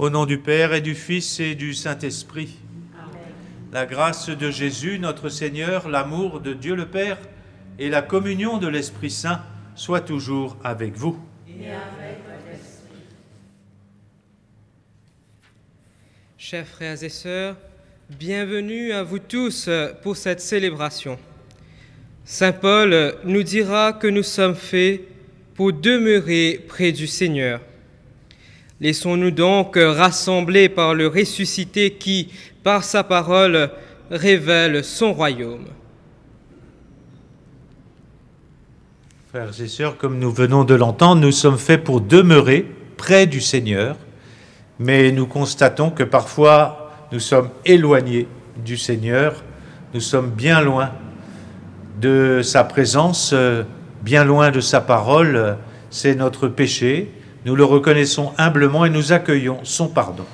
Au nom du Père et du Fils et du Saint-Esprit. Amen. La grâce de Jésus, notre Seigneur, l'amour de Dieu le Père et la communion de l'Esprit Saint soient toujours avec vous. Et avec votre esprit. Chers frères et sœurs, bienvenue à vous tous pour cette célébration. Saint Paul nous dira que nous sommes faits pour demeurer près du Seigneur. Laissons-nous donc rassembler par le ressuscité qui, par sa parole, révèle son royaume. Frères et sœurs, comme nous venons de l'entendre, nous sommes faits pour demeurer près du Seigneur, mais nous constatons que parfois nous sommes éloignés du Seigneur, nous sommes bien loin de sa présence, bien loin de sa parole, c'est notre péché. Nous le reconnaissons humblement et nous accueillons son pardon.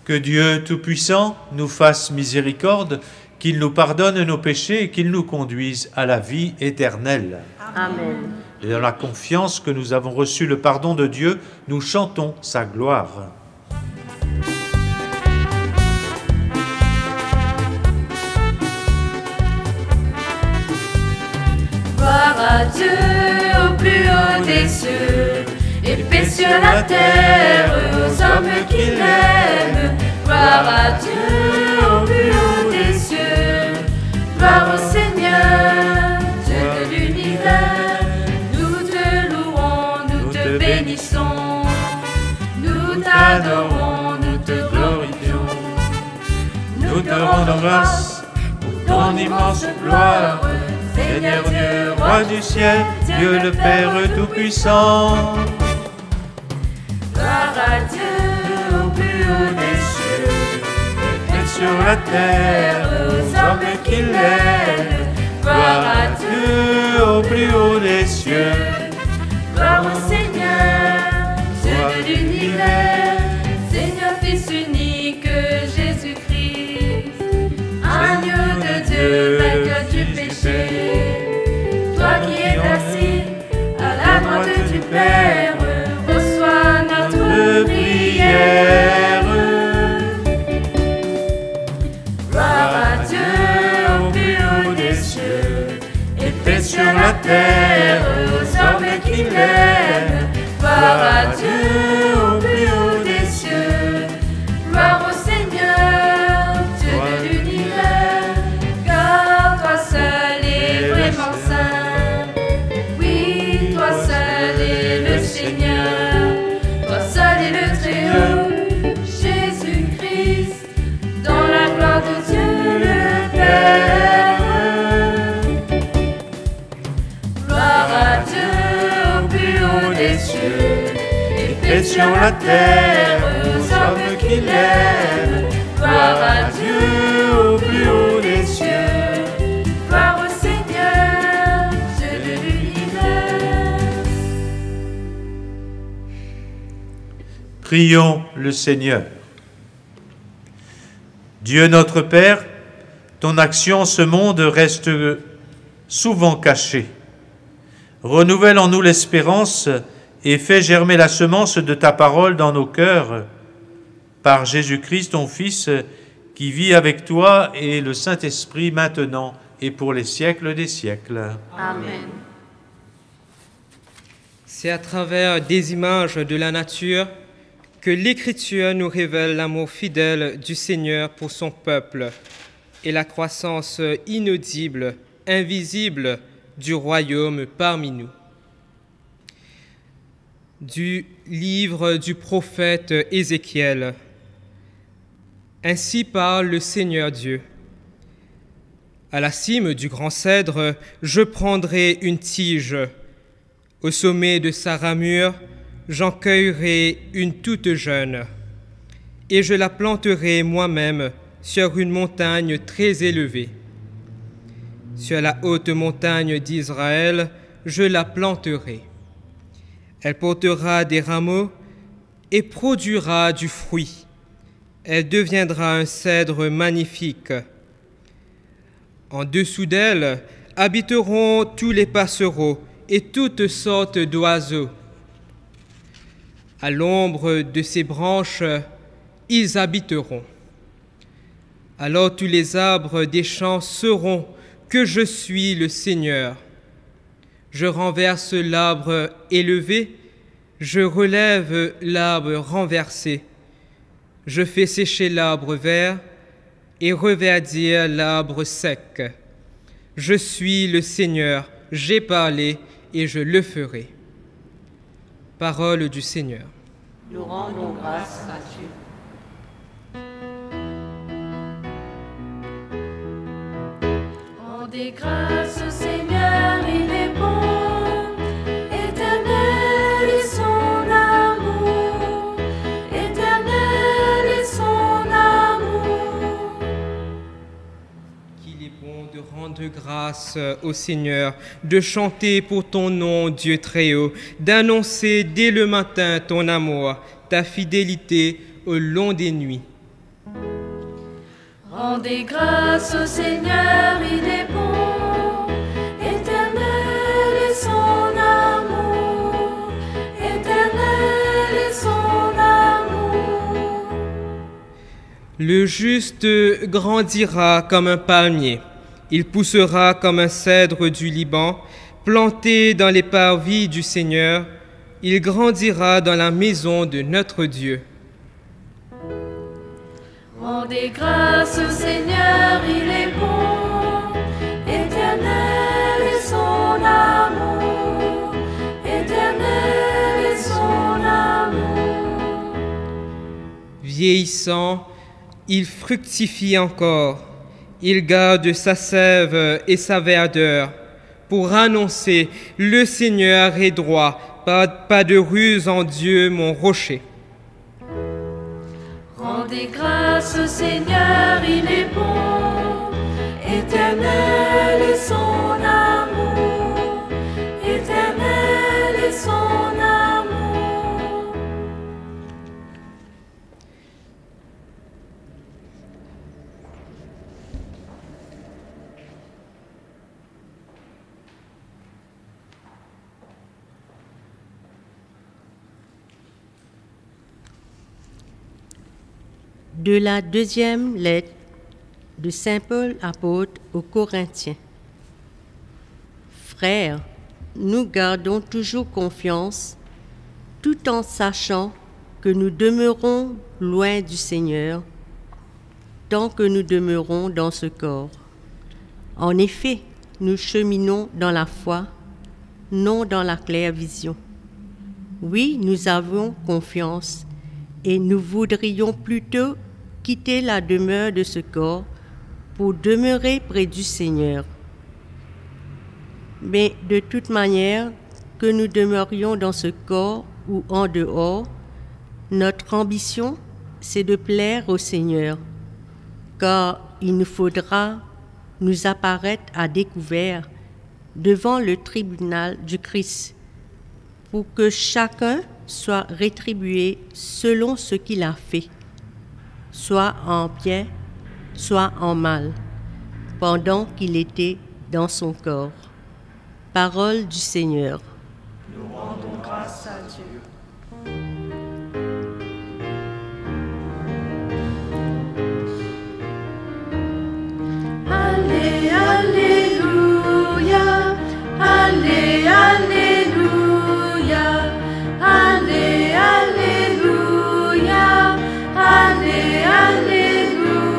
Que Dieu Tout-Puissant nous fasse miséricorde, qu'il nous pardonne nos péchés et qu'il nous conduise à la vie éternelle. Amen. Et dans la confiance que nous avons reçu le pardon de Dieu, nous chantons sa gloire. Gloire à Dieu au plus haut des cieux, et paix sur la terre aux hommes qui l'aiment. Gloire à Dieu au plus haut des cieux, gloire au Seigneur, Dieu de l'univers. Nous te louons, nous te bénissons, nous t'adorons, nous te glorifions. Nous te rendons grâce pour ton immense gloire, Seigneur Dieu, Roi du ciel, Dieu le Père Tout-Puissant. Gloire à Dieu au plus haut des cieux, Et sur la terre aux hommes qui l'aiment. Gloire à Dieu au plus haut des cieux. gloire au Seigneur, Dieu de l'univers, Seigneur Fils unique, Jésus-Christ, agneau de Dieu, vainqueur du péché. Toi qui es assis à la droite du Père, reçois notre prière. Gloire à Dieu au plus haut des cieux, et paix sur la terre aux hommes qui l'aiment. Gloire à Dieu au plus haut des cieux, gloire au Seigneur, Dieu de l'univers, car toi seul est vraiment saint. Oui, sur la terre, aux hommes qui l'aiment. Gloire à Dieu au plus haut des cieux. Gloire au Seigneur, Dieu de l'univers. Prions le Seigneur. Dieu notre Père, ton action en ce monde reste souvent cachée. Renouvelle en nous l'espérance et fais germer la semence de ta parole dans nos cœurs, par Jésus-Christ, ton Fils, qui vit avec toi et le Saint-Esprit maintenant et pour les siècles des siècles. Amen. C'est à travers des images de la nature que l'Écriture nous révèle l'amour fidèle du Seigneur pour son peuple et la croissance inaudible, invisible du royaume parmi nous. Du livre du prophète Ézéchiel. Ainsi parle le Seigneur Dieu. À la cime du grand cèdre, je prendrai une tige. Au sommet de sa ramure, j'en cueillerai une toute jeune, et je la planterai moi-même sur une montagne très élevée. Sur la haute montagne d'Israël, je la planterai. Elle portera des rameaux et produira du fruit. Elle deviendra un cèdre magnifique. En dessous d'elle habiteront tous les passereaux et toutes sortes d'oiseaux. À l'ombre de ses branches, ils habiteront. Alors tous les arbres des champs sauront que je suis le Seigneur. Je renverse l'arbre élevé, je relève l'arbre renversé. Je fais sécher l'arbre vert et reverdir l'arbre sec. Je suis le Seigneur, j'ai parlé et je le ferai. Parole du Seigneur. Nous rendons grâce à Dieu. Rendez grâce au Seigneur, il est bon. Éternel est son amour. Éternel est son amour. Qu'il est bon de rendre grâce au Seigneur, de chanter pour ton nom, Dieu très haut, d'annoncer dès le matin ton amour, ta fidélité au long des nuits. Rendez grâce au Seigneur, il est bon. Éternel est son amour. Éternel est son amour. Le juste grandira comme un palmier. Il poussera comme un cèdre du Liban, planté dans les parvis du Seigneur. Il grandira dans la maison de notre Dieu. Rendez grâce au Seigneur, il est bon. Éternel est son amour. Éternel est son amour. Vieillissant, il fructifie encore. Il garde sa sève et sa verdeur pour annoncer « Le Seigneur est droit, pas de ruse en Dieu, mon rocher ». Rendez grâce au Seigneur, il est bon. Éternel est son amour. Éternel est son amour. De la deuxième lettre de Saint Paul apôtre aux Corinthiens. Frères, nous gardons toujours confiance, tout en sachant que nous demeurons loin du Seigneur, tant que nous demeurons dans ce corps. En effet, nous cheminons dans la foi, non dans la claire vision. Oui, nous avons confiance, et nous voudrions plutôt quitter la demeure de ce corps pour demeurer près du Seigneur. Mais de toute manière, que nous demeurions dans ce corps ou en dehors, Notre ambition, c'est de plaire au Seigneur, car il nous faudra nous apparaître à découvert devant le tribunal du Christ, pour que chacun soit rétribué selon ce qu'il a fait, soit en bien, soit en mal, pendant qu'il était dans son corps. Parole du Seigneur. Nous rendons grâce à Dieu. Allez, alléluia, allez, alléluia, allez, alléluia, allez, alléluia.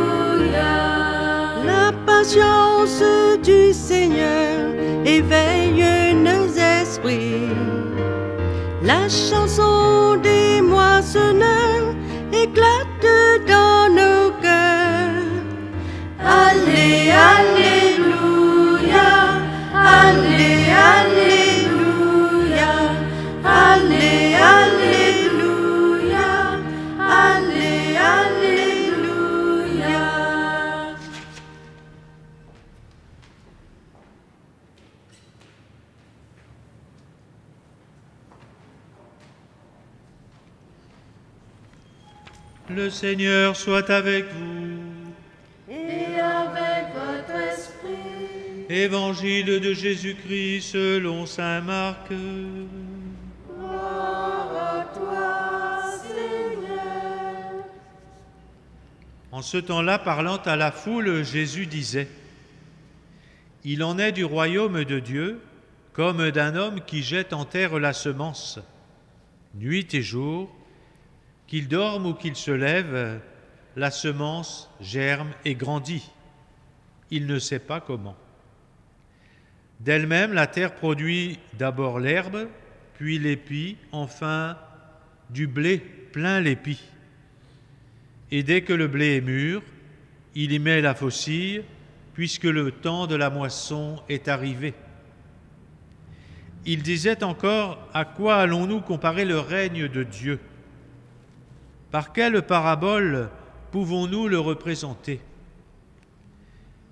La patience du Seigneur éveille nos esprits. La chanson des moissonneurs éclate dans nos cœurs. Allez, alléluia, allez, alléluia, allez, alléluia, allez, alléluia. Le Seigneur soit avec vous. Et avec votre esprit. Évangile de Jésus-Christ selon saint Marc. Gloire à toi, Seigneur. En ce temps-là, parlant à la foule, Jésus disait : Il en est du royaume de Dieu comme d'un homme qui jette en terre la semence. Nuit et jour, qu'il dorme ou qu'il se lève, la semence germe et grandit. Il ne sait pas comment. D'elle-même, la terre produit d'abord l'herbe, puis l'épi, enfin du blé plein l'épi. Et dès que le blé est mûr, il y met la faucille, puisque le temps de la moisson est arrivé. Il disait encore : À quoi allons-nous comparer le règne de Dieu ? Par quelle parabole pouvons-nous le représenter ?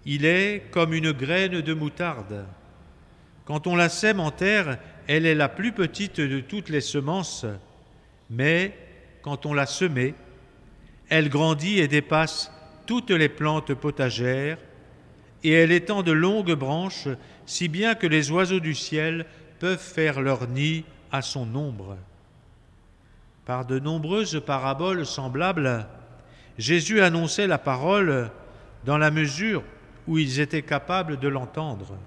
Il est comme une graine de moutarde. Quand on la sème en terre, elle est la plus petite de toutes les semences, mais quand on l'a semée, elle grandit et dépasse toutes les plantes potagères, et elle étend de longues branches, si bien que les oiseaux du ciel peuvent faire leur nid à son ombre. Par de nombreuses paraboles semblables, Jésus annonçait la parole dans la mesure où ils étaient capables de l'entendre.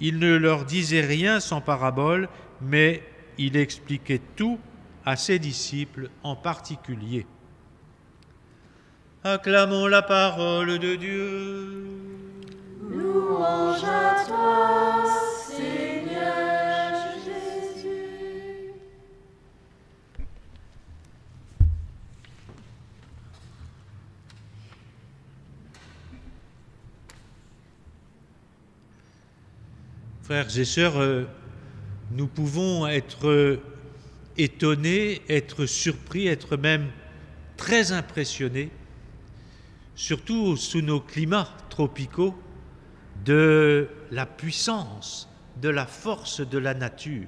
Il ne leur disait rien sans parabole, mais il expliquait tout à ses disciples en particulier. Acclamons la parole de Dieu. Louange à toi, Seigneur Jésus. Frères et sœurs, nous pouvons être étonnés, être surpris, être même très impressionnés, surtout sous nos climats tropicaux, de la puissance, de la force de la nature.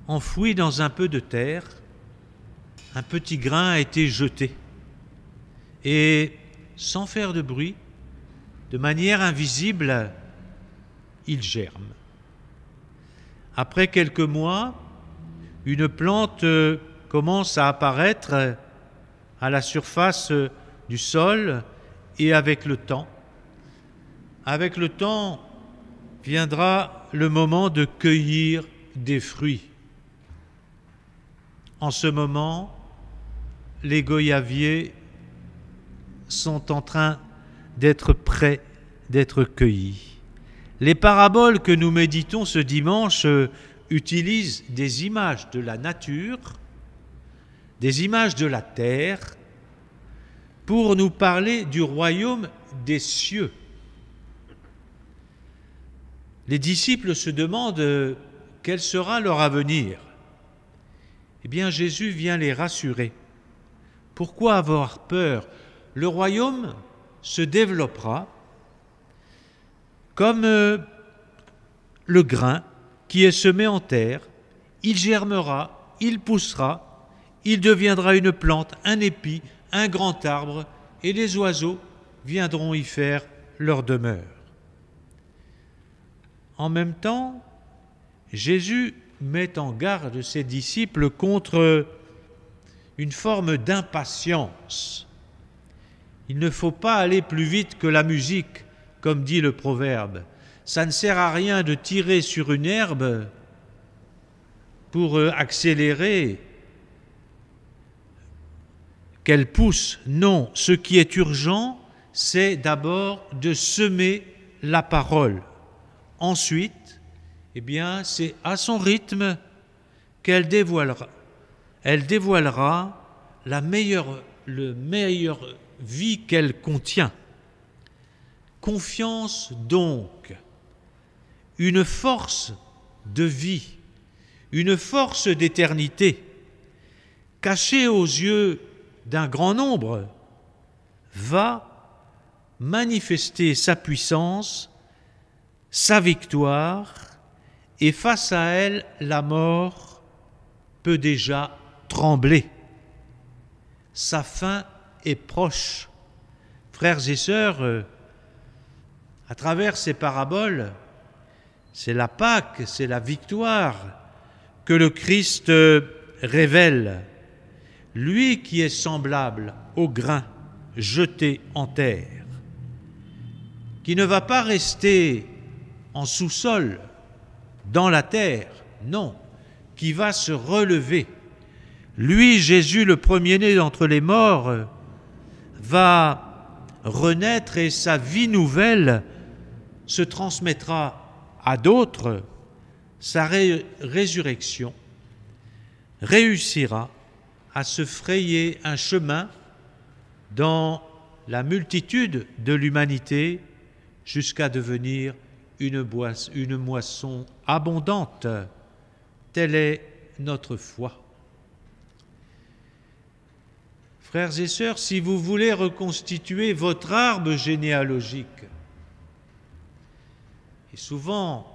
Enfoui dans un peu de terre, un petit grain a été jeté et, sans faire de bruit, de manière invisible, il germe. Après quelques mois, une plante commence à apparaître à la surface du sol et avec le temps viendra le moment de cueillir des fruits. En ce moment, les goyaviers sont en train d'être prêts, d'être cueillis. Les paraboles que nous méditons ce dimanche utilisent des images de la nature, des images de la terre, pour nous parler du royaume des cieux. Les disciples se demandent quel sera leur avenir. eh bien Jésus vient les rassurer. Pourquoi avoir peur? Le royaume se développera comme le grain qui est semé en terre. Il germera, il poussera, il deviendra une plante, un épi, un grand arbre, et les oiseaux viendront y faire leur demeure. En même temps, Jésus met en garde ses disciples contre une forme d'impatience. Il ne faut pas aller plus vite que la musique, comme dit le proverbe. Ça ne sert à rien de tirer sur une herbe pour accélérer qu'elle pousse. Non, ce qui est urgent, c'est d'abord de semer la parole. Ensuite, eh bien, c'est à son rythme qu'elle dévoilera. Elle dévoilera la meilleure vie qu'elle contient. Confiance donc, une force de vie, une force d'éternité, cachée aux yeux d'un grand nombre, va manifester sa puissance, sa victoire, et face à elle, la mort peut déjà trembler. Sa fin est proche. Frères et sœurs, à travers ces paraboles, c'est la Pâque, c'est la victoire que le Christ révèle. Lui qui est semblable au grain jeté en terre, qui ne va pas rester en sous-sol, dans la terre, non, qui va se relever. Lui, Jésus, le premier-né d'entre les morts, va renaître et sa vie nouvelle se transmettra à d'autres. Sa résurrection réussira à se frayer un chemin dans la multitude de l'humanité jusqu'à devenir une moisson abondante. Telle est notre foi. Frères et sœurs, si vous voulez reconstituer votre arbre généalogique, et souvent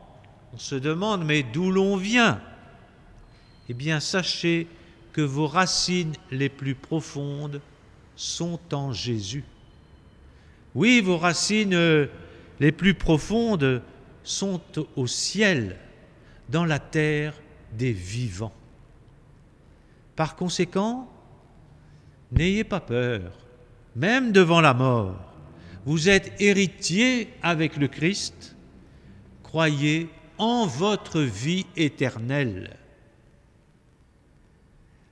on se demande, mais d'où l'on vient? Eh bien, sachez que vos racines les plus profondes sont en Jésus. Oui, vos racines les plus profondes sont au ciel, dans la terre des vivants. Par conséquent, n'ayez pas peur, même devant la mort. Vous êtes héritiers avec le Christ. Croyez en votre vie éternelle.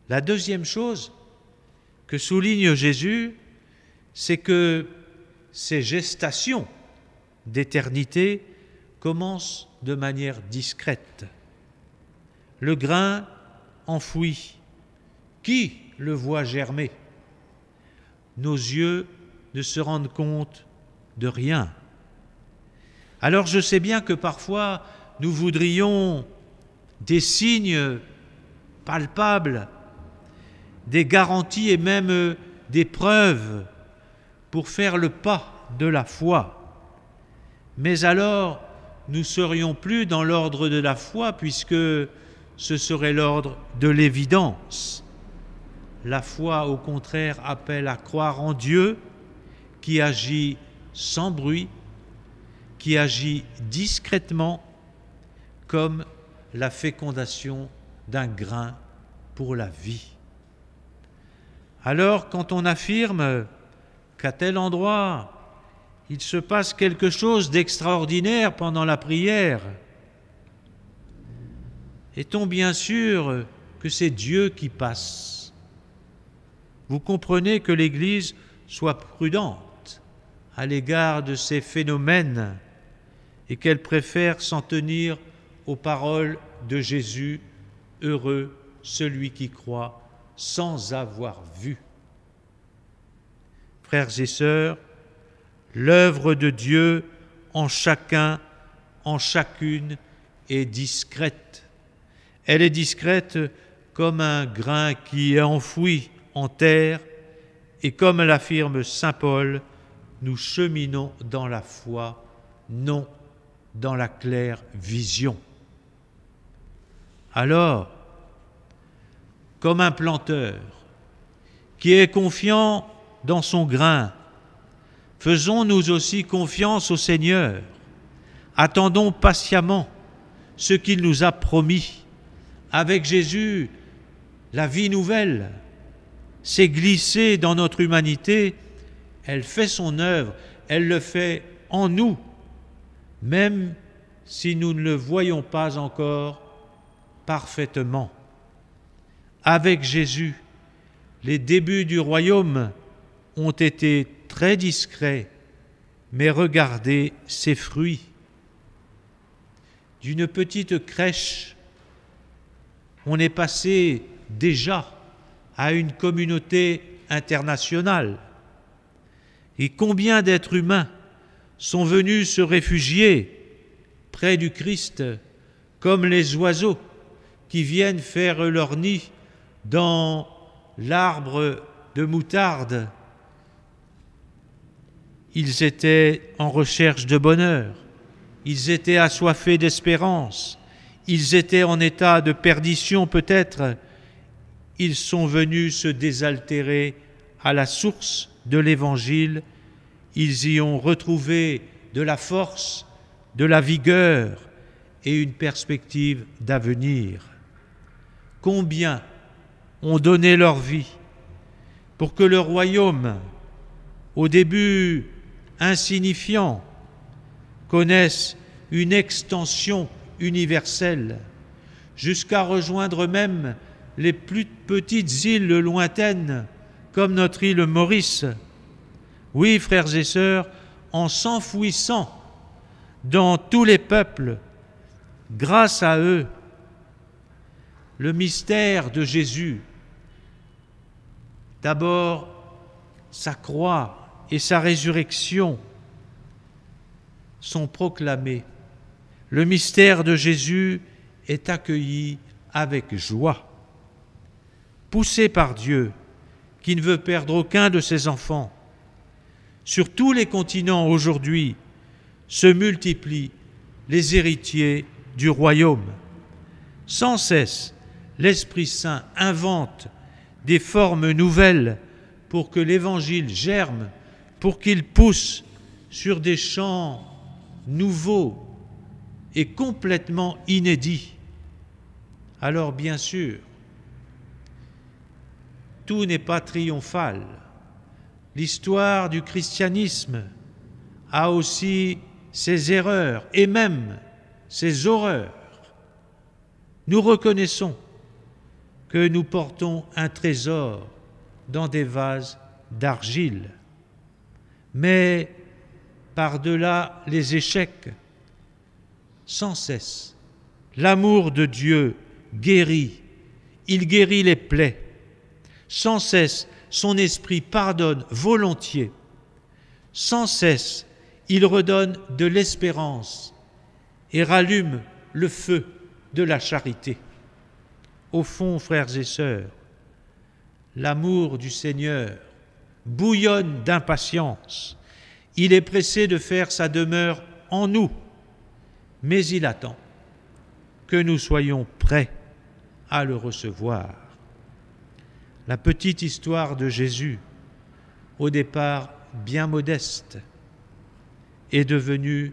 La deuxième chose que souligne Jésus, c'est que ces gestations d'éternité commencent de manière discrète. Le grain enfoui, qui le voit germer? Nos yeux ne se rendent compte de rien. Alors je sais bien que parfois nous voudrions des signes palpables, des garanties et même des preuves pour faire le pas de la foi. Mais alors, nous ne serions plus dans l'ordre de la foi puisque ce serait l'ordre de l'évidence. La foi, au contraire, appelle à croire en Dieu qui agit sans bruit, qui agit discrètement comme la fécondation d'un grain pour la vie. Alors, quand on affirme qu'à tel endroit, il se passe quelque chose d'extraordinaire pendant la prière, est-on bien sûr que c'est Dieu qui passe? Vous comprenez que l'Église soit prudente à l'égard de ces phénomènes et qu'elle préfère s'en tenir aux paroles de Jésus, heureux celui qui croit sans avoir vu. Frères et sœurs, l'œuvre de Dieu en chacun, en chacune est discrète. Elle est discrète comme un grain qui est enfoui en terre, et comme l'affirme saint Paul, nous cheminons dans la foi, non dans la claire vision. Alors, comme un planteur qui est confiant dans son grain, faisons nous aussi confiance au Seigneur. Attendons patiemment ce qu'il nous a promis. Avec Jésus, la vie nouvelle s'est glissée dans notre humanité. Elle fait son œuvre, elle le fait en nous, même si nous ne le voyons pas encore parfaitement. Avec Jésus, les débuts du royaume ont été très discrets, mais regardez ses fruits. D'une petite crèche, on est passé déjà à une communauté internationale. Et combien d'êtres humains sont venus se réfugier près du Christ, comme les oiseaux qui viennent faire leur nid dans l'arbre de moutarde. Ils étaient en recherche de bonheur, ils étaient assoiffés d'espérance, ils étaient en état de perdition peut-être. Ils sont venus se désaltérer à la source de l'Évangile. Ils y ont retrouvé de la force, de la vigueur et une perspective d'avenir. Combien ont donné leur vie pour que le royaume, au début insignifiant, connaisse une extension universelle, jusqu'à rejoindre même les plus petites îles lointaines, comme notre île Maurice. Oui, frères et sœurs, en s'enfouissant dans tous les peuples, grâce à eux, le mystère de Jésus, d'abord sa croix et sa résurrection, sont proclamés. Le mystère de Jésus est accueilli avec joie. Poussé par Dieu, qui ne veut perdre aucun de ses enfants, sur tous les continents aujourd'hui se multiplient les héritiers du royaume. Sans cesse, l'Esprit Saint invente des formes nouvelles pour que l'Évangile germe, pour qu'il pousse sur des champs nouveaux et complètement inédits. Alors bien sûr, tout n'est pas triomphal. L'histoire du christianisme a aussi ses erreurs et même ses horreurs. Nous reconnaissons que nous portons un trésor dans des vases d'argile. Mais par-delà les échecs, sans cesse, l'amour de Dieu guérit, il guérit les plaies. Sans cesse, son esprit pardonne volontiers. Sans cesse, il redonne de l'espérance et rallume le feu de la charité. Au fond, frères et sœurs, l'amour du Seigneur bouillonne d'impatience. Il est pressé de faire sa demeure en nous, mais il attend que nous soyons prêts à le recevoir. La petite histoire de Jésus, au départ bien modeste, est devenue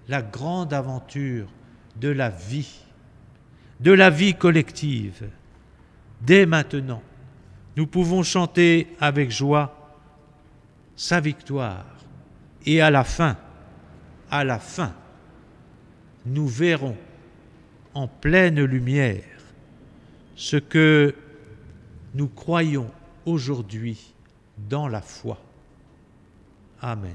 la grande aventure de la vie collective. Dès maintenant, nous pouvons chanter avec joie sa victoire. Et à la fin, nous verrons en pleine lumière ce que nous croyons aujourd'hui dans la foi. Amen.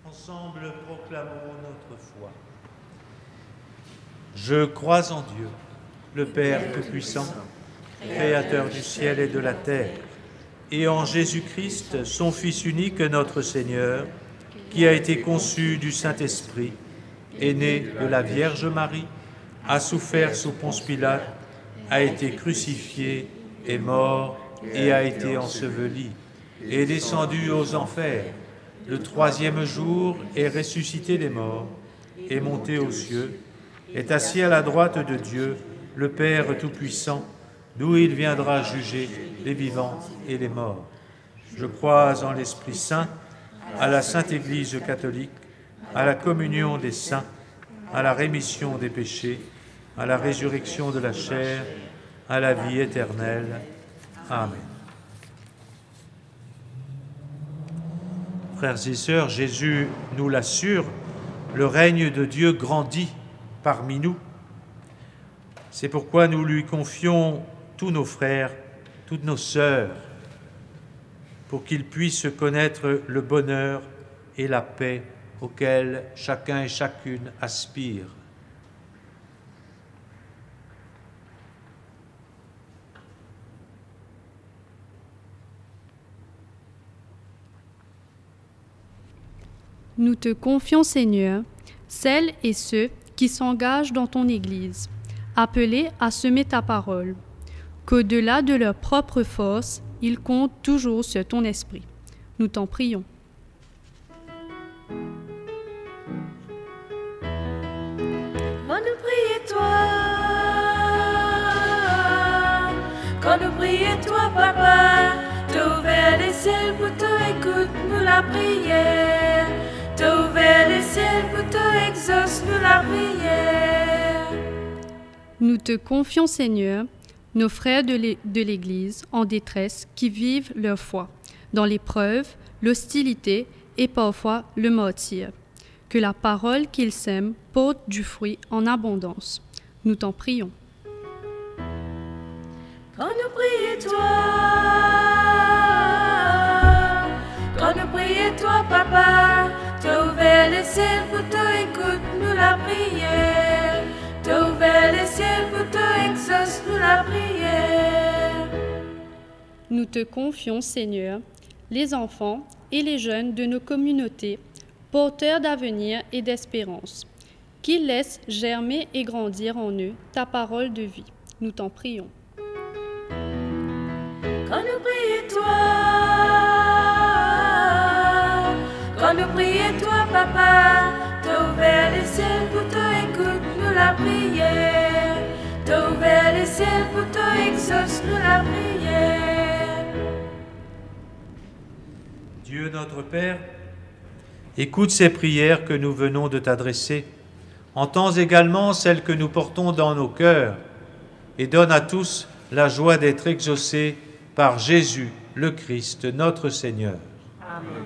Ensemble, proclamons notre foi. Je crois en Dieu, le Père Tout-Puissant, Créateur du ciel et de la terre, et en Jésus-Christ, son Fils unique, notre Seigneur, qui a été conçu du Saint-Esprit, est né de la Vierge Marie, a souffert sous Ponce Pilate, a été crucifié, est mort et a été enseveli, est descendu aux enfers. Le troisième jour est ressuscité des morts, est monté aux cieux, est assis à la droite de Dieu, le Père Tout-Puissant, d'où il viendra juger les vivants et les morts. Je crois en l'Esprit Saint, à la Sainte Église catholique, à la communion des saints, à la rémission des péchés, à la résurrection de la chair, à la vie éternelle. Amen. Frères et sœurs, Jésus nous l'assure, le règne de Dieu grandit parmi nous. C'est pourquoi nous lui confions tous nos frères, toutes nos sœurs, pour qu'ils puissent connaître le bonheur et la paix auxquels chacun et chacune aspire. Nous te confions, Seigneur, celles et ceux qui s'engagent dans ton Église, appelés à semer ta parole, qu'au-delà de leur propre force, ils comptent toujours sur ton esprit. Nous t'en prions. Quand nous prions toi, quand nous prions toi, Papa, t'as ouvert les ciels pour toi, écoute-nous la prière. T'as ouvert les ciels pour toi, exauce-nous la prière. Nous te confions, Seigneur, nos frères de l'Église en détresse qui vivent leur foi dans l'épreuve, l'hostilité et parfois le martyre. Que la parole qu'ils sèment porte du fruit en abondance. Nous t'en prions. Quand nous prions toi, quand nous prions toi, Papa, t'as ouvert les ciels pour toi, écoute-nous la prière. T'as ouvert les ciels pour toi, exauce-nous la prière. Nous te confions, Seigneur, les enfants et les jeunes de nos communautés, porteurs d'avenir et d'espérance, qu'ils laissent germer et grandir en eux ta parole de vie. Nous t'en prions. Quand nous prions toi, quand nous prions toi, Papa, t'as ouvert les ciels pour toi, écoute-nous la prière. T'as ouvert les ciels pour toi, exauce-nous la prière. Dieu notre Père, écoute ces prières que nous venons de t'adresser. Entends également celles que nous portons dans nos cœurs et donne à tous la joie d'être exaucés par Jésus, le Christ, notre Seigneur. Amen.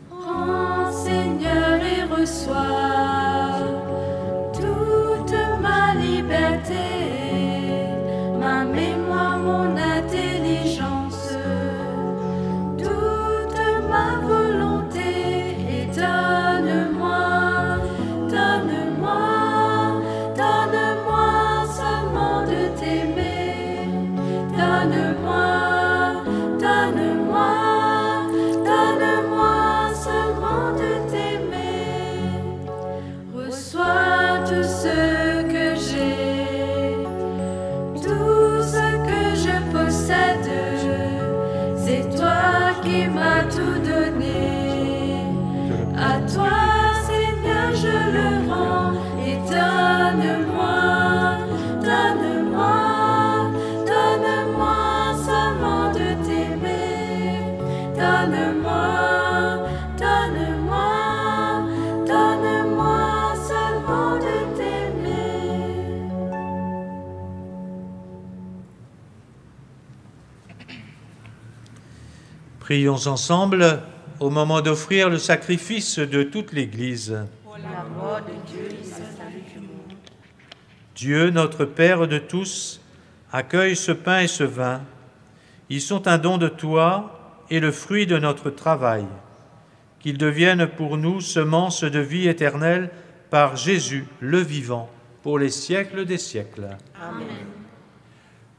Prends, Seigneur, et reçois toute ma liberté, ma mémoire, mon intelligence, toute ma volonté, et donne-moi, donne-moi, donne-moi seulement de t'aimer, donne-moi, donne-moi, donne-moi seulement de t'aimer. Prions ensemble au moment d'offrir le sacrifice de toute l'Église. Pour la gloire de Dieu et le salut du monde. Dieu, notre Père de tous, accueille ce pain et ce vin. Ils sont un don de toi et le fruit de notre travail. Qu'ils deviennent pour nous semence de vie éternelle par Jésus, le vivant, pour les siècles des siècles. Amen.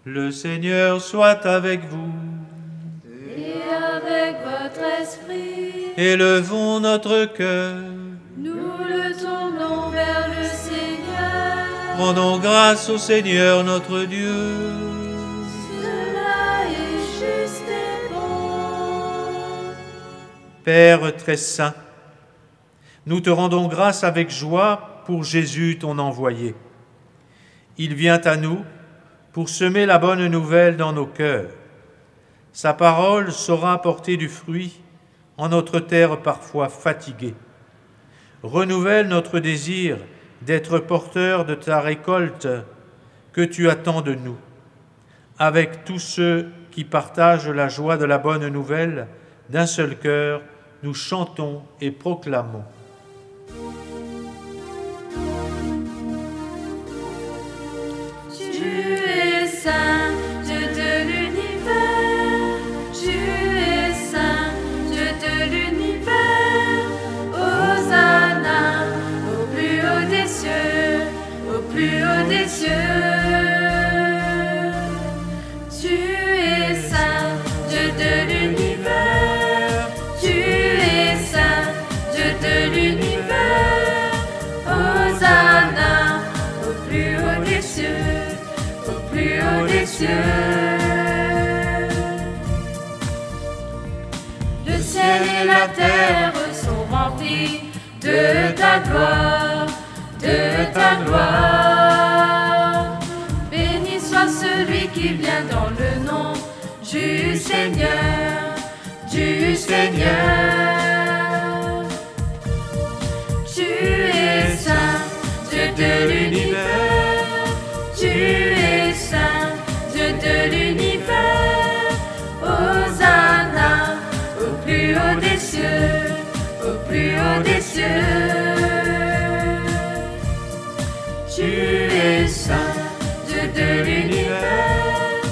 Le Seigneur soit avec vous. Et avec votre esprit, Élevons notre cœur. nous le tournons vers le Seigneur. Rendons grâce au Seigneur notre Dieu. Cela est juste et bon. Père très saint, nous te rendons grâce avec joie pour Jésus, ton envoyé. Il vient à nous pour semer la bonne nouvelle dans nos cœurs. Sa parole saura porter du fruit en notre terre parfois fatiguée. Renouvelle notre désir d'être porteurs de ta récolte que tu attends de nous. Avec tous ceux qui partagent la joie de la bonne nouvelle, d'un seul cœur, nous chantons et proclamons. Tu es saint, Dieu de l'univers. Tu es saint, Dieu de l'univers. Hosanna, au plus haut des cieux, au plus haut des cieux. Tu es saint, Dieu de l'univers. Tu es saint, Dieu de l'univers. Hosanna, au plus haut des cieux, au plus haut des cieux. Le ciel et la terre sont remplis de ta gloire, de ta gloire. Béni soit celui qui vient dans le nom du Seigneur, du Seigneur. Tu es saint, Dieu de l'univers. Tu es saint, Dieu de l'univers. Hosanna, au plus haut des cieux, au plus haut des cieux. Tu es saint, Dieu de l'univers.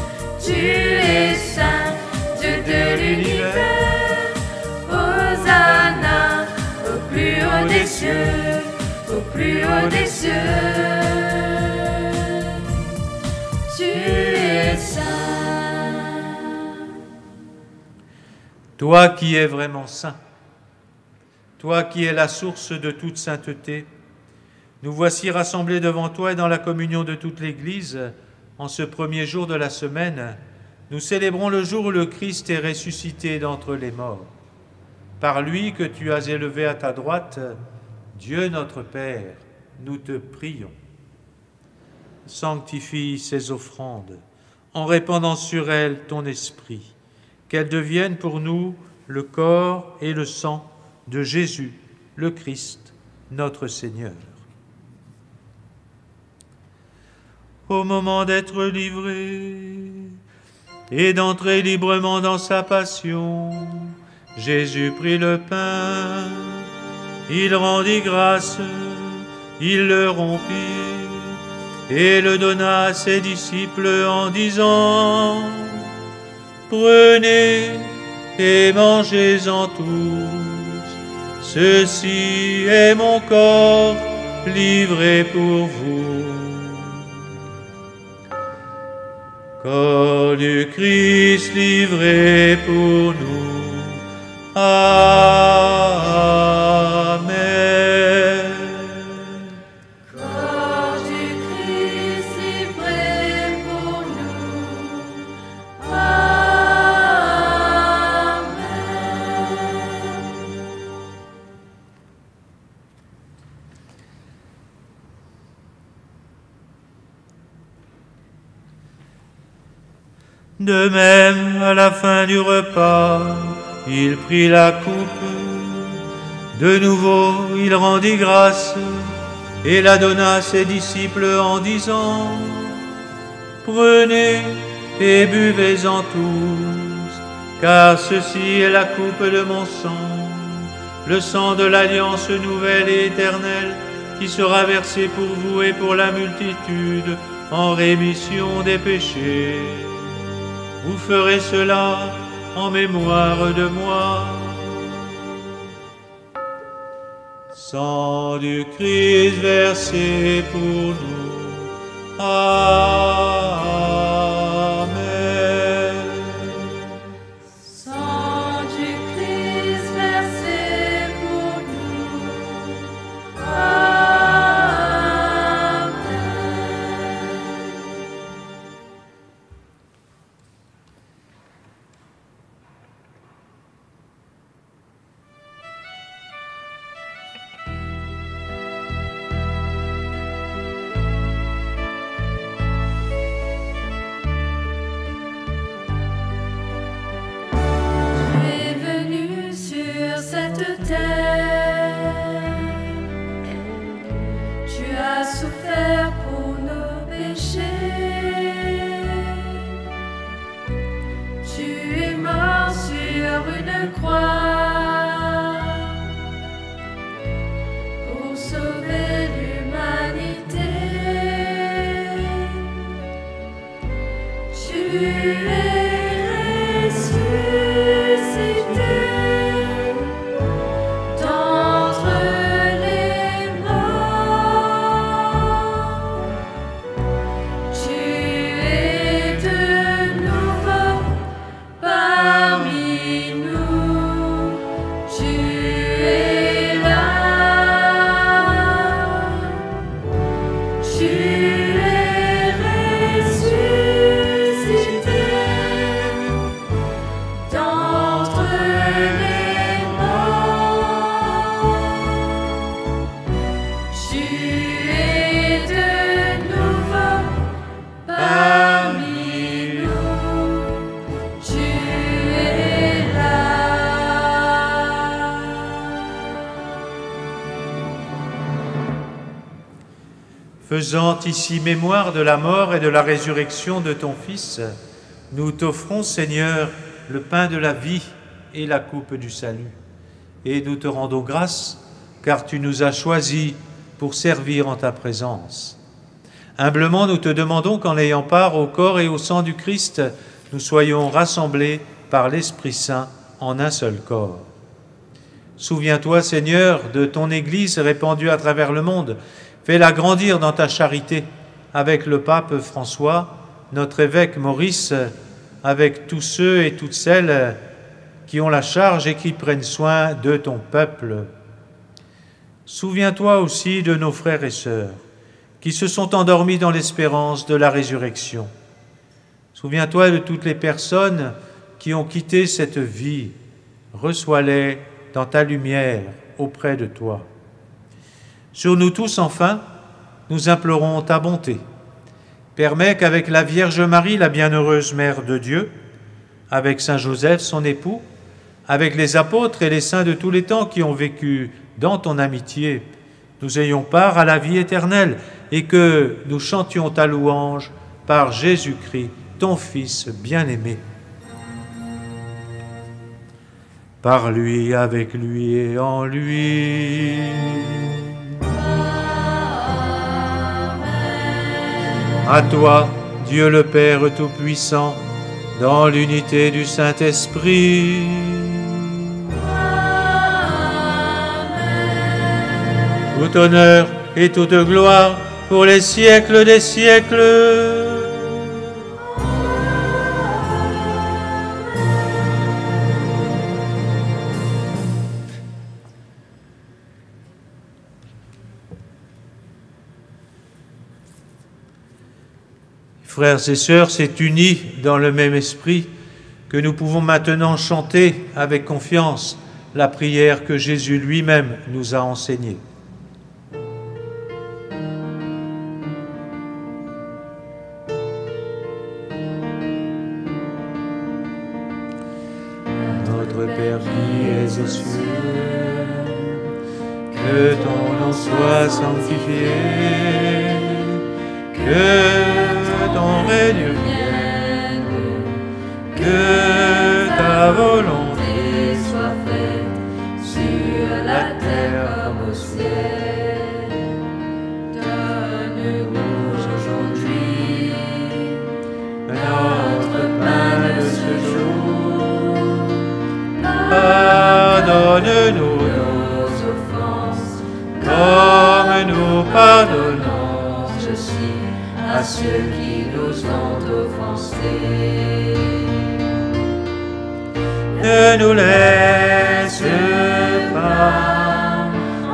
Tu es saint, Dieu de l'univers. Hosanna, au plus haut des cieux, au plus haut des cieux. Tu es saint. Toi qui es vraiment saint, toi qui es la source de toute sainteté, nous voici rassemblés devant toi et dans la communion de toute l'Église. En ce premier jour de la semaine, nous célébrons le jour où le Christ est ressuscité d'entre les morts. Par lui que tu as élevé à ta droite, Dieu notre Père, nous te prions. Sanctifie ces offrandes en répandant sur elles ton esprit, qu'elles deviennent pour nous le corps et le sang de Jésus, le Christ, notre Seigneur. Au moment d'être livré et d'entrer librement dans sa passion, Jésus prit le pain, il rendit grâce, il le rompit et le donna à ses disciples en disant : Prenez et mangez-en tous, ceci est mon corps livré pour vous. Corps du Christ livré pour nous. Amen. Corps du Christ livré pour nous. Amen. De même, à la fin du repas, il prit la coupe. De nouveau, il rendit grâce et la donna à ses disciples en disant : Prenez et buvez-en tous, car ceci est la coupe de mon sang, le sang de l'alliance nouvelle et éternelle, qui sera versé pour vous et pour la multitude en rémission des péchés. Vous ferez cela en mémoire de moi. Sang du Christ versé pour nous. Amen. Sang du Christ versé pour nous. Amen. Tu es venu sur cette terre, tu as souffert pour nos péchés, tu es mort sur une croix pour sauver l'humanité. Tu es ressuscité d'entre les morts. Tu es de nouveau parmi nous. Tu es là. Tu es ressuscité d'entre les morts. Tu es de nouveau parmi nous. Tu es là. Faisant ici mémoire de la mort et de la résurrection de ton Fils, nous t'offrons, Seigneur, le pain de la vie et la coupe du salut. Et nous te rendons grâce, car tu nous as choisis pour servir en ta présence. Humblement, nous te demandons qu'en ayant part au corps et au sang du Christ, nous soyons rassemblés par l'Esprit Saint en un seul corps. Souviens-toi, Seigneur, de ton Église répandue à travers le monde. Fais-la grandir dans ta charité avec le pape François, notre évêque Maurice, avec tous ceux et toutes celles qui ont la charge et qui prennent soin de ton peuple. Souviens-toi aussi de nos frères et sœurs qui se sont endormis dans l'espérance de la résurrection. Souviens-toi de toutes les personnes qui ont quitté cette vie. Reçois-les dans ta lumière auprès de toi. Sur nous tous, enfin, nous implorons ta bonté. Permets qu'avec la Vierge Marie, la bienheureuse Mère de Dieu, avec Saint Joseph, son époux, avec les apôtres et les saints de tous les temps qui ont vécu dans ton amitié, nous ayons part à la vie éternelle et que nous chantions ta louange par Jésus-Christ, ton Fils bien-aimé. Par lui, avec lui et en lui. À toi, Dieu le Père Tout-Puissant, dans l'unité du Saint-Esprit. Tout honneur et toute gloire pour les siècles des siècles. Frères et sœurs, c'est unis dans le même esprit que nous pouvons maintenant chanter avec confiance la prière que Jésus lui-même nous a enseignée. Notre Père qui es aux cieux, que ton nom soit sanctifié, que ton règne vienne, que ta ta volonté soit faite sur la terre comme au ciel. Donne-nous aujourd'hui notre pain de ce jour. Pardonne-nous Nos offenses, comme nous pardonnons aussi à ceux qui nous ont offensés. Ne nous laisse pas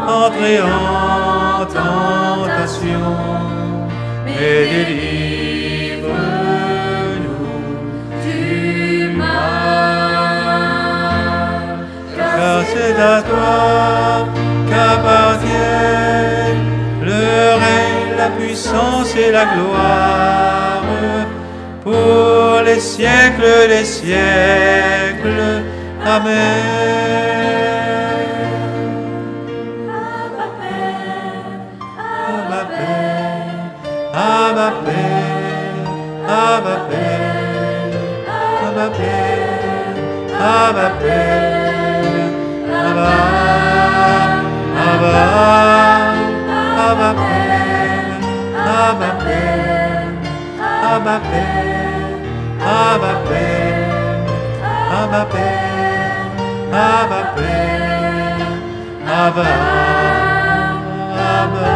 entrer en tentation, mais délivre-nous Du mal, car c'est à toi qu'appartiennent le règne, la puissance et la gloire pour les siècles des siècles. Amen. Abba Père, Abba Père, Abba Père, Abba Père, Abba Père, Abba Père, Abba, Abba, Abba Père, Abba Père, Abba Père, Abba Père, Abba Père, Abba Père, Abba, Abba.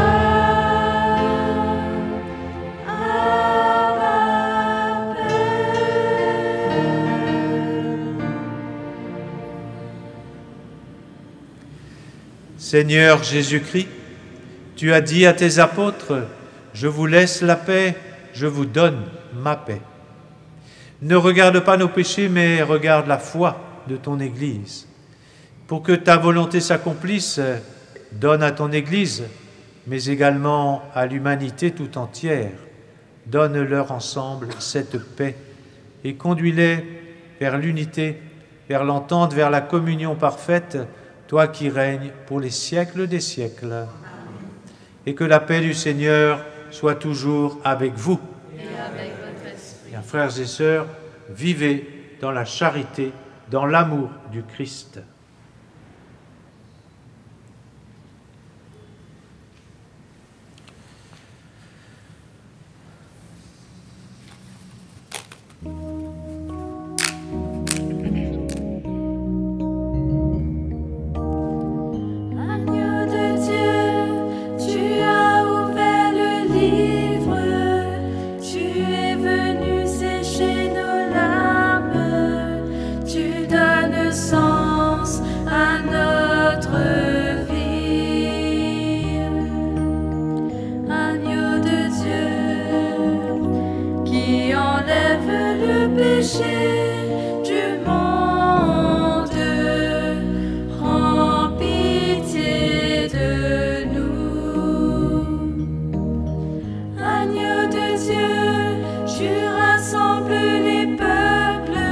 Seigneur Jésus-Christ, tu as dit à tes apôtres, « Je vous laisse la paix, je vous donne ma paix. » Ne regarde pas nos péchés, mais regarde la foi de ton Église. Pour que ta volonté s'accomplisse, donne à ton Église, mais également à l'humanité tout entière, donne-leur ensemble cette paix et conduis-les vers l'unité, vers l'entente, vers la communion parfaite, toi qui règnes pour les siècles des siècles. Et que la paix du Seigneur soit toujours avec vous. et avec votre esprit. Bien, frères et sœurs, vivez dans la charité, dans l'amour du Christ. Agneau de Dieu, tu as ouvert le livre, tu es venu sécher nos larmes, tu donnes sens à notre vie. Agneau de Dieu, qui enlève le péché du monde, rends pitié de nous. Agneau de Dieu, tu rassembles les peuples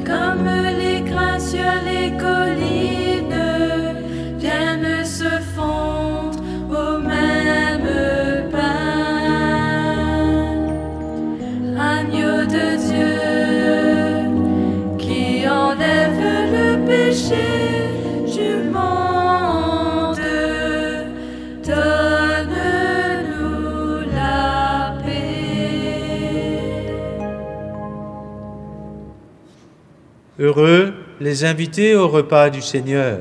comme les grains sur les collines viennent se fondre au même pain. Agneau de Dieu, qui enlève le péché du monde, donne-nous la paix. Heureux les invités au repas du Seigneur.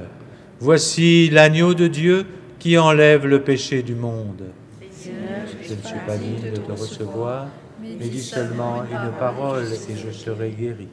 Voici l'agneau de Dieu qui enlève le péché du monde. Je ne suis pas digne de te recevoir, mais dis seulement une parole et je serai guéri.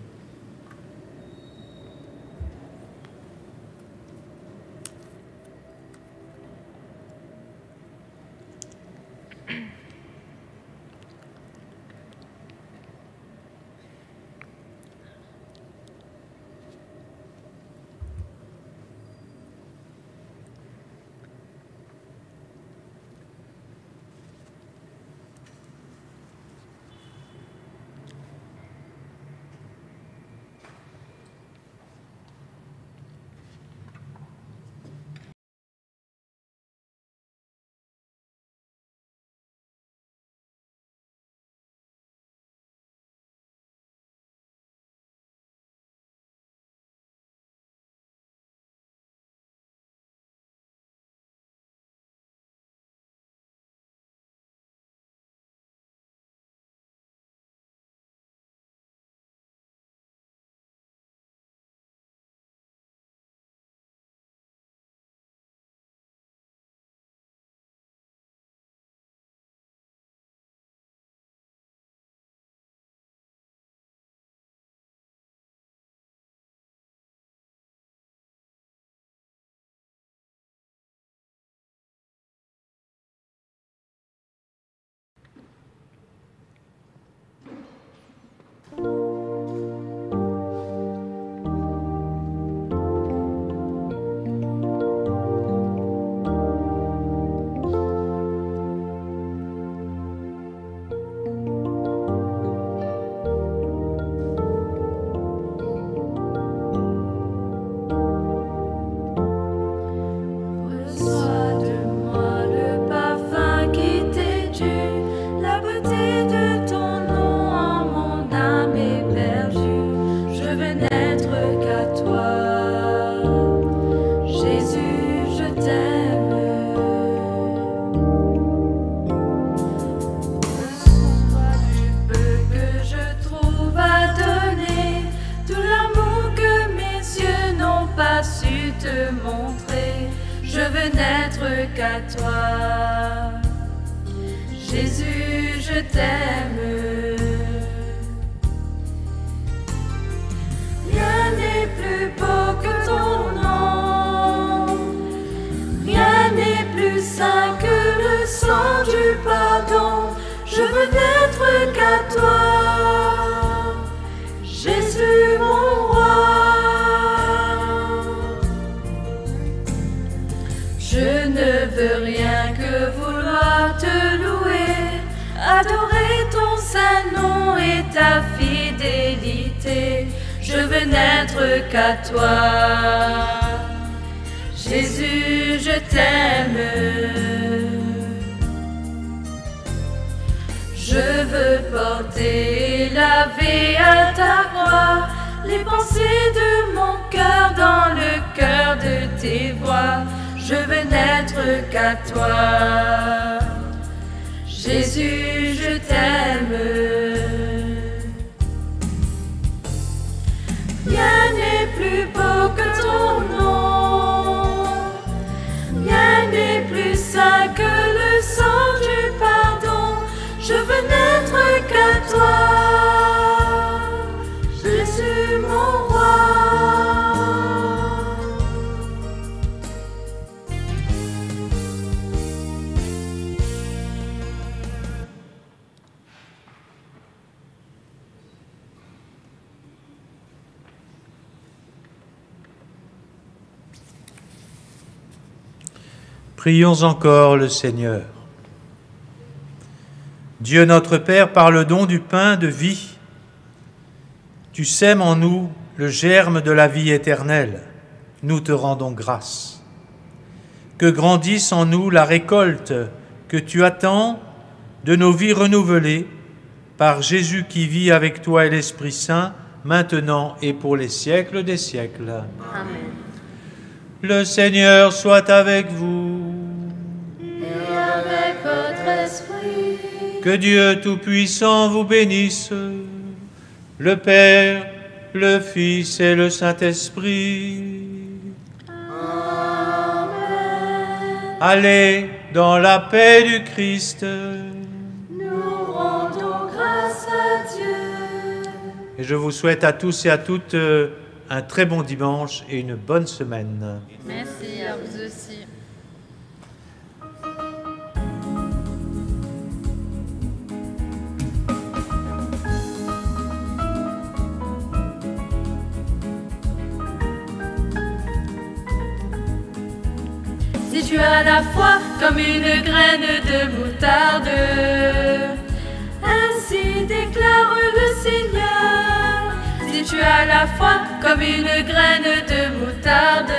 n'être qu'à toi. Jésus, je t'aime. Rien n'est plus beau que ton nom. Rien n'est plus saint que le sang du pardon. Je veux n'être qu'à toi, Jésus mon roi. Je ne veux rien que vouloir te louer, adorer ton saint nom et ta fidélité. Je veux n'être qu'à toi, Jésus, je t'aime. Je veux porter et laver à ta croix les pensées de mon cœur dans le cœur de tes voix. Je veux n'être qu'à toi, Jésus, je t'aime. Rien n'est plus beau que ton nom, rien n'est plus saint que le sang du pardon. Je veux n'être qu'à toi, Jésus mon roi. Prions encore le Seigneur. Dieu notre Père, par le don du pain de vie, tu sèmes en nous le germe de la vie éternelle. Nous te rendons grâce. Que grandisse en nous la récolte que tu attends de nos vies renouvelées par Jésus qui vit avec toi et l'Esprit Saint, maintenant et pour les siècles des siècles. Amen. Le Seigneur soit avec vous. Et avec votre esprit. Que Dieu Tout-Puissant vous bénisse, le Père, le Fils et le Saint-Esprit. Amen. Allez dans la paix du Christ. Nous rendons grâce à Dieu. Et je vous souhaite à tous et à toutes un très bon dimanche et une bonne semaine. Merci à vous aussi. Si tu as la foi comme une graine de moutarde, ainsi déclare le Seigneur. Si tu as la foi comme une graine de moutarde,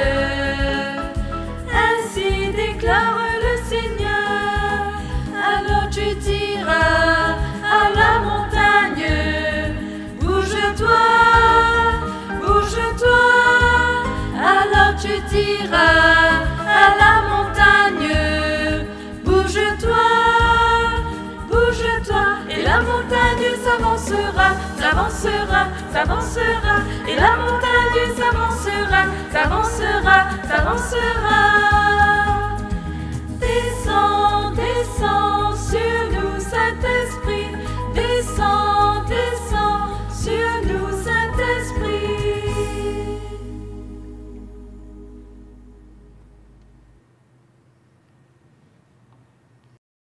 ainsi déclare le Seigneur. Alors tu diras à la montagne, bouge-toi, bouge-toi. Alors tu diras à la montagne, bouge-toi, bouge-toi. Et la montagne s'avancera, s'avancera, s'avancera. Et la montagne s'avancera, s'avancera, s'avancera.